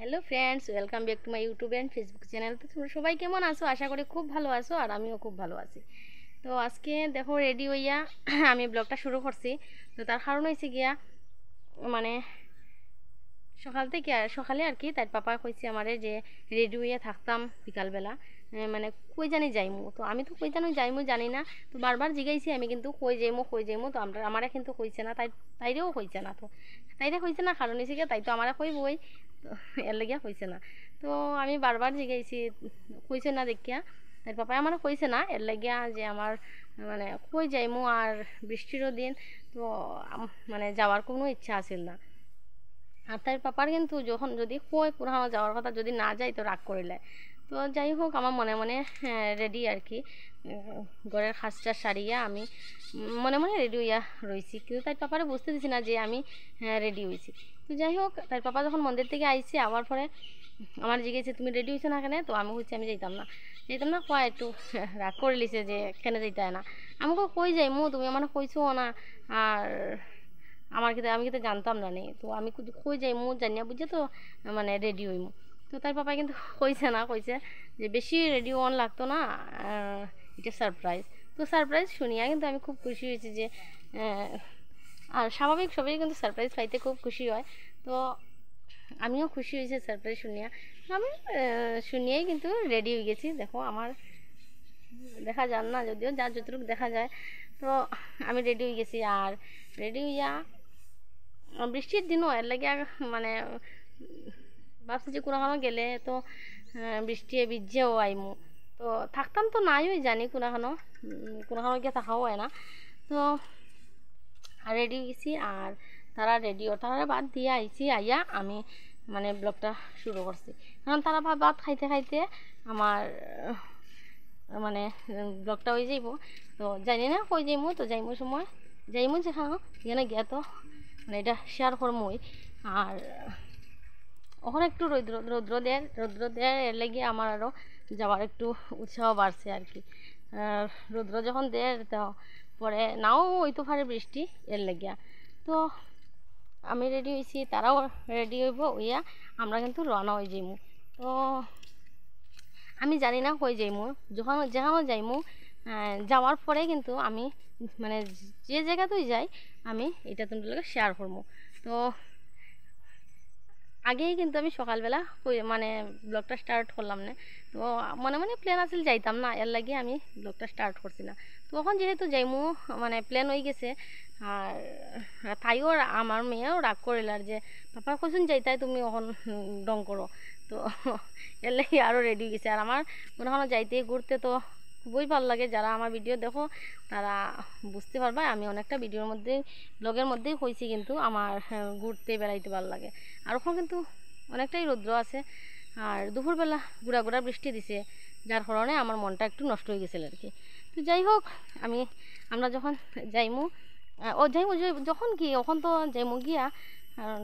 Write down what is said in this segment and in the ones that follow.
Hello friends, welcome back to my YouTube and Facebook channel. তো তোমরা সবাই কেমন আছো? আশা করি খুব ভালো আছো, আর আমিও খুব ভালো আছি। তো আজকে দেখো রেডি হইয়া আমি ব্লগটা শুরু করছি। তো তার কারণ হয়েছে গিয়া মানে সকালে আর কি তার পাপা কইছে আমারে যে রেডি হইয়া থাকতাম বিকালবেলা, মানে কই জানি যাইমু। তো আমি তো কই জানি যাইমু জানি না। তো বারবার জিগাইছি আমি, কিন্তু কই যাইমু। তো আমারে কিন্তু কইছে না, তাইরেও কইছে না। তো তাইরে কইছে না কারণ হয়েছে গিয়া তাই তো আমারে কইবই, তো এর লাগিয়া কইছে না। তো আমি বারবার জিগাইছি, কইছে না দেখিয়া তার পাপাই আমার কইছে না, এর লাগিয়া যে আমার মানে কই যাইমু, আর বৃষ্টিরও দিন। তো মানে যাওয়ার কোনো ইচ্ছা আছিল না। আর তার পাপার কিন্তু যখন যদি কয় পুরানো যাওয়ার কথা, যদি না যাই তো রাগ করিলে। তো যাই হোক, আমার মনে মনে রেডি আর কি, ঘরের খাসটা সারিয়া আমি মনে মনে রেডি হইয়া রয়েছি, কিন্তু তার পাপারে বুঝতে দিছি না যে আমি রেডি হয়েছি। তো যাই হোক, তার পাপা যখন মন্দির থেকে আইছে আবার পরে আমার জিজ্ঞেসে তুমি রেডি হয়েছো না কেন? তো আমি হচ্ছে আমি যাইতাম না কয় একটু রাগ করে লিছে যে কেন যাইতে হয় না। আমাকে কই যাইমু, তুমি আমার কইছো না। আর আমি কিন্তু জানতাম না নেই। তো আমি কই যাইমু জানিয়া বুঝছে তো মানে রেডি হইমু। তো তার পাপা কিন্তু কইছে না, কইছে যে বেশি রেডি হওয়ান লাগতো না, এটা সারপ্রাইজ। তো সারপ্রাইজ শুনিয়া কিন্তু আমি খুব খুশি হয়েছি যে আর স্বাভাবিক সবাই কিন্তু সারপ্রাইজ পাইতে খুব খুশি হয়। তো আমিও খুশি হয়েছি সারপ্রাইজ শুনিয়া। আমি শুনিয়েই কিন্তু রেডি হয়ে গেছি। দেখো আমার দেখা যান না, যদিও যার যতটুকু দেখা যায়। তো আমি রেডি হয়ে গেছি, আর রেডি হইয়া বৃষ্টির দিনও এর লাগে মানে ভাবছি যে কোনোখানো গেলে তো বৃষ্টি ভিজেও আইমু। তো থাকতাম তো নাই ওই জানি কোনোখানো গিয়ে থাকাও হয় না। তো রেডি গেছি, আর তারা বাদ দিয়ে আইছি। আইয়া আমি মানে ব্লগটা শুরু করছি, কারণ তারা ভাত খাইতে খাইতে আমার মানে ব্লগটা হয়ে যাইব। তো জানি না কই যাইমু, তো যাইমু যেখানে গিয়া তো মানে এটা শেয়ার করমই। আর ওখানে একটু রৌদ্র দেয় এর লেগে আমার আরও যাওয়ার একটু উৎসাহ বাড়ছে আর কি। রৌদ্র যখন দেয় তো পরে নাও হইতে পারে বৃষ্টি, এর লেগিয়া। তো আমি রেডি হয়েছি, তারাও রেডি হইব, হইয়া আমরা কিন্তু রওনা হয়ে যাইমু। তো আমি জানি না কই যাইমু, যেখানে যাইমু যাওয়ার পরে কিন্তু আমি মানে যে জায়গাতেই যাই আমি এটা তোমাদের শেয়ার করবো। তো আগেই কিন্তু আমি সকালবেলা মানে ব্লগটা স্টার্ট করলাম না। তো মনে মনে প্ল্যান আসলে যাইতাম না, এর লাগে আমি ব্লগটা স্টার্ট করছি না। তো এখন যেহেতু যাইমু মানে প্ল্যান হয়ে গেছে, আর তাইও আমার মেয়েও রাগ করিল, আর যে পাপা কইসুন যাইতাই তুমি এখন ডং করো। তো এর লাগে আরও রেডি হয়ে গেছে। আর আমার মনে হয় যাইতে ঘুরতে তো খুবই ভালো লাগে। যারা আমার ভিডিও দেখো তারা বুঝতে পারবা, আমি অনেকটা ব্লগের মধ্যেই হয়েছি, কিন্তু আমার ঘুরতে বেড়াইতে ভালো লাগে। আর ওখানে কিন্তু অনেকটাই রৌদ্র আছে, আর দুপুরবেলা গুড়া বৃষ্টি দিছে, যার কারণে আমার মনটা একটু নষ্ট হয়ে গেছিল আর কি। তো যাই হোক, আমরা যখন যাইমু যখন কি ওখান তো যাইমু গিয়া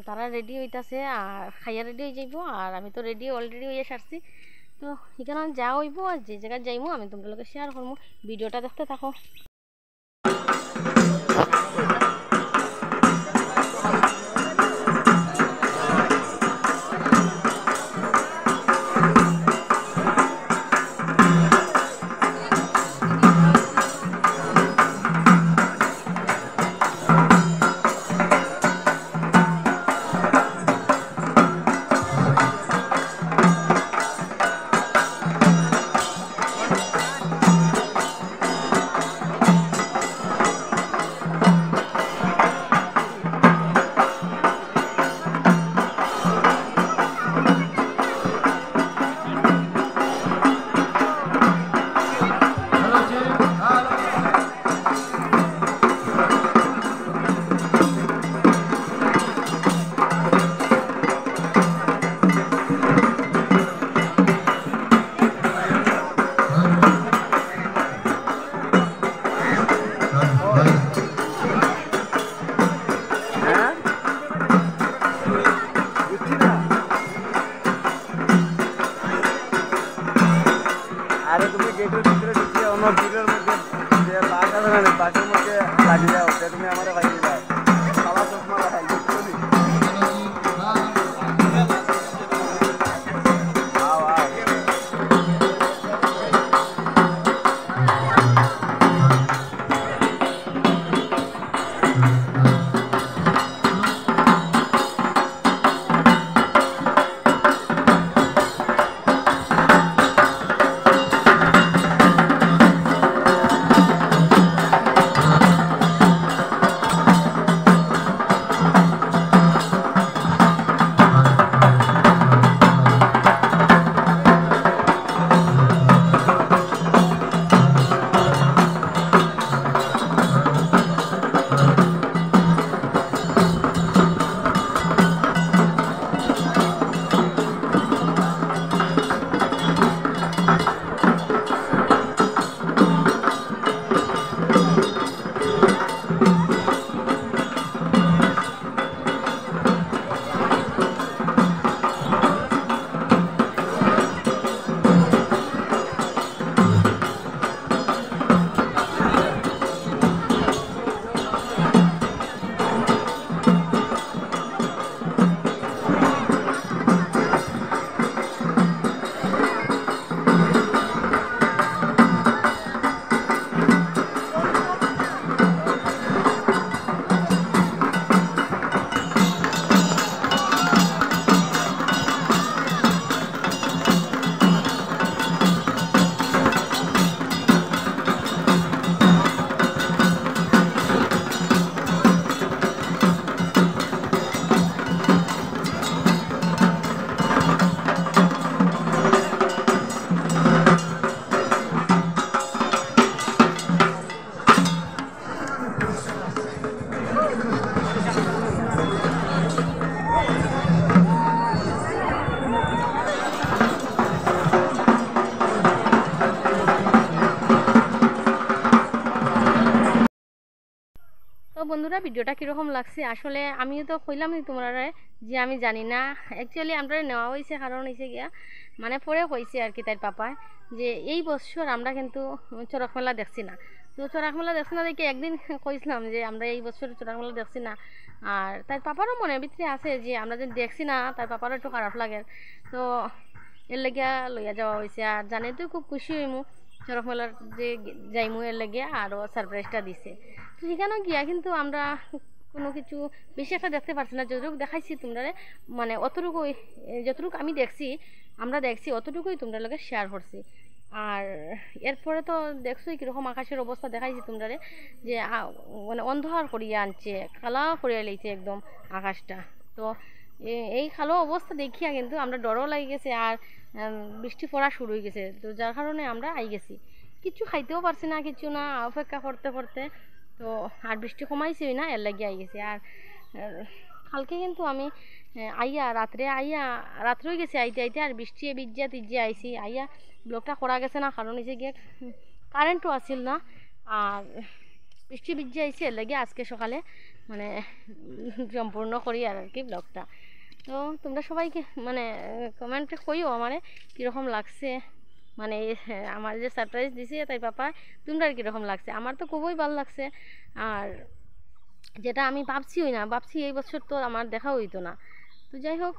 তারা রেডি হইতাছে আর খাইয়া রেডি হয়ে যাইব, আর আমি তো অলরেডি হয়ে সারছি। তো এখানে যা হইব আর যে জায়গায় যাইমু আমি তোমাদের লোকে শেয়ার করবো। ভিডিওটা দেখতে থাকো। আরে তুমি গেটের ভিতরে ঢুকিয়ে অন্য ভিড়ের মধ্যে যে পাশ আছে না, পাশের মধ্যে লাগিয়ে যাও, তুমি আমাদের লাগিয়ে দাও। কালা চশমা লাগাই বন্ধুরা ভিডিওটা কীরকম লাগছে আসলে আমিও তো কইলামই তোমরা যে আমি জানি না অ্যাকচুয়ালি আমরা নেওয়া হয়েছে কারণ হয়েছে গিয়া মানে পরে কইছে আর কি তার পাপায় যে এই বছর আমরা কিন্তু চড়ক মেলা দেখছি না। তো চড়ক মেলা দেখছি না দেখে একদিন কইছিলাম যে আমরা এই বছর চড়ক মেলা দেখছি না। আর তার পাপারও মনের ভিতরে আছে যে আমরা যদি দেখছি না তার পাপারও একটু খারাপ লাগে। তো এর লেগিয়া লইয়া যাওয়া হয়েছে আর জানে তো খুব খুশি হইমু চড়ক মেলার যে যাইমু এর লেগে আরও সারপ্রাইজটা দিছে। তো সেখানেও গিয়া কিন্তু আমরা কোনো কিছু বেশি একটা দেখতে পারছি না, যতটুকু দেখাইছি তোমরা মানে অতটুকুই যতটুকু আমি দেখছি আমরা দেখছি অতটুকুই তোমরা লোকে শেয়ার করছি। আর এরপরে তো দেখছোই কীরকম আকাশের অবস্থা দেখাইছি তোমরা যে মানে অন্ধকার করিয়া আনছে, কালা করিয়া লাইছে একদম আকাশটা। তো এই কালো অবস্থা দেখিয়া কিন্তু আমরা ডরও লাগে গেছে আর বৃষ্টি পড়া শুরু হয়ে গেছে। তো যার কারণে আমরা আই গেছি, কিছু খাইতেও পারছি না, কিছু না অপেক্ষা করতে করতে। তো আর বৃষ্টি কমাইছেই না এর লাগিয়ে আই গেছে। আর কালকে কিন্তু আমি আইয়া রাত্রে হয়ে গেছে আইতে আইতে আর বৃষ্টি ভিজিয়া তিজিয়া আইছি আইয়া ব্লগটা করা গেছে না কারণ হয়েছে গিয়ে কারেন্টও আসিল না আর বৃষ্টি ভিজিয়া আইছি এর লাগে আজকে সকালে মানে সম্পূর্ণ করি আর কি ব্লগটা। তো তোমরা সবাইকে মানে কমেন্টে কইও আমারে কীরকম লাগছে, মানে আমার যে সারপ্রাইজ দিছে তাই পাপা তোমরা কীরকম লাগছে। আমার তো খুবই ভালো লাগছে আর যেটা আমি ভাবছিই না, ভাবছি এই বছর তো আমার দেখা হইতো না। তো যাই হোক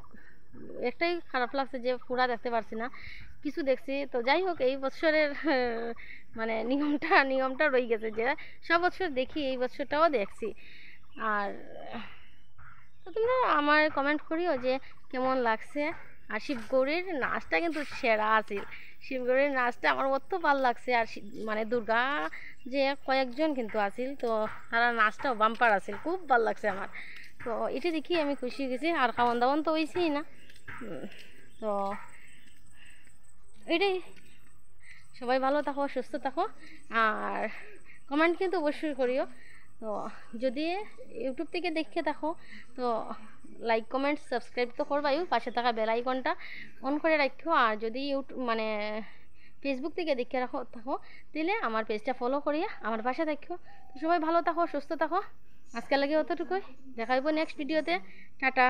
একটাই খারাপ লাগছে যে পুরা দেখতে পারছি না, কিছু দেখছি। তো যাই হোক এই বছরের মানে নিয়মটা রয়ে গেছে যে সব বছর দেখি এই বছরটাও দেখছি। আর তো তোমরা আমার কমেন্ট করিও যে কেমন লাগছে। আর শিবগৌরীর নাচটা কিন্তু সেরা আছিল, শিবগৌরীর নাচটা আমার অত ভালো লাগছে। আর মানে দুর্গা যে কয়েকজন কিন্তু আছিল তো তারা নাচটাও বাম্পার আছিল, খুব ভালো লাগছে আমার। তো এটা দেখি আমি খুশি গেছি আর খাওয়ান দাওয়ান তো হয়েছেই না। তো এটাই, সবাই ভালো থাকো সুস্থ থাকো আর কমেন্ট কিন্তু অবশ্যই করিও। তো যদি ইউটিউব থেকে দেখে থাকো তো লাইক কমেন্ট সাবস্ক্রাইব তো করবাই, পাশে থাকা বেল আইকনটা অন করে রাখো। আর যদি মানে ফেসবুক থেকে দেখে থাকো তাহলে আমার পেজটা ফলো করিয়া আমার পাশে থাকো। তো সবাই ভালো থাকো সুস্থ থাকো, আজকাল লাগে অতটুকুই, দেখা হইব নেক্সট ভিডিওতে। টাটা।